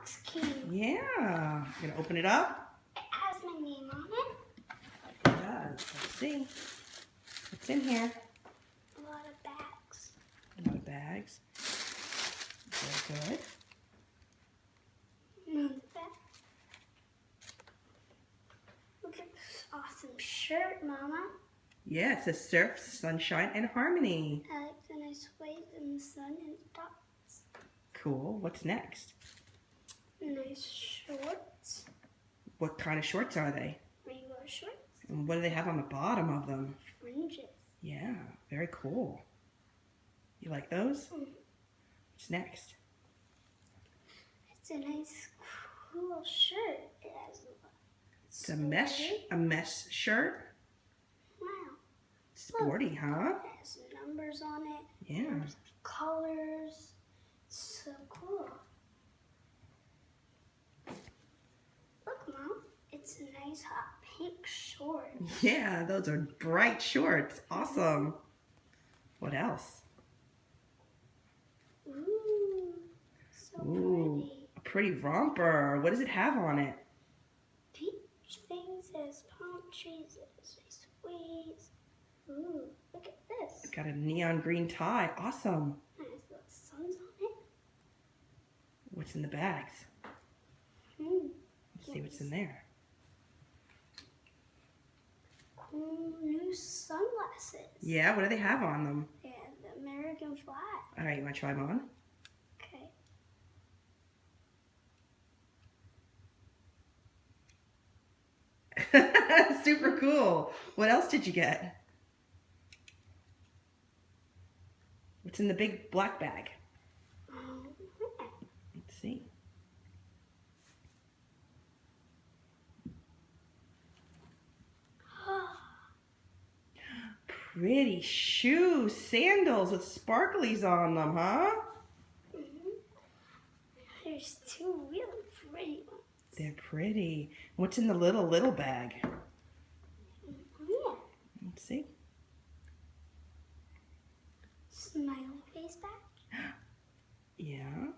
box key. Yeah. You gonna open it up? It has my name on it. It does. Let's see. What's in here? A lot of bags. A lot of bags. Very good. Another bag. Look at this awesome shirt, Mama. Yeah, it says Surf, Sunshine, and Harmony. I like the nice white and the sun and the dots. Cool. What's next? Nice shorts. What kind of shorts are they? Rainbow shorts. And what do they have on the bottom of them? Fringes. Yeah, very cool. You like those? Mm. What's next? It's a nice, cool shirt. It has It's a mesh shirt. Wow. Sporty, huh? It has numbers on it. Yeah. Numbers of colors. It's so cool. Look, Mom. It's a nice hot pink short. Yeah, those are bright shorts. Awesome. What else? Ooh. So Ooh, pretty. a pretty romper. What does it have on it? Peach things. It has palm trees. It has nice waves. Ooh. Look at this. It's got a neon green tie. Awesome. Nice little suns on it. What's in the bags? Let's see what's in there. Cool new sunglasses. Yeah, what do they have on them? They have the American flag. All right, you want to try them on? Okay. Super cool. What else did you get? What's in the big black bag? Let's see. Pretty shoes, sandals with sparklies on them, huh? There's two really pretty ones. They're pretty. What's in the little bag? Yeah. Let's see. Smiley face bag. Yeah.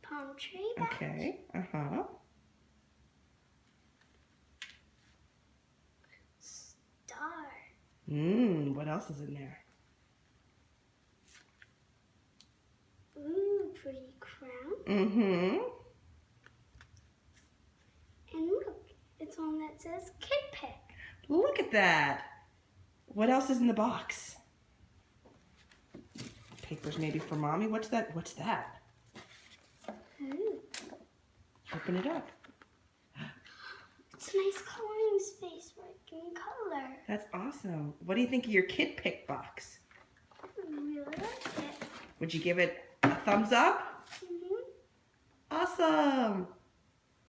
Palm tree bag. Okay. Uh-huh. Star. What else is in there? Ooh, pretty crown. Mm-hmm. And look, it's one that says Kid Pick. Look at that. What else is in the box? Papers maybe for Mommy. What's that? What's that? Ooh. Open it up. It's a nice coloring space where it can color. That's awesome. What do you think of your Kid Pick box? I really like it. Would you give it a thumbs up? Mm-hmm. Awesome.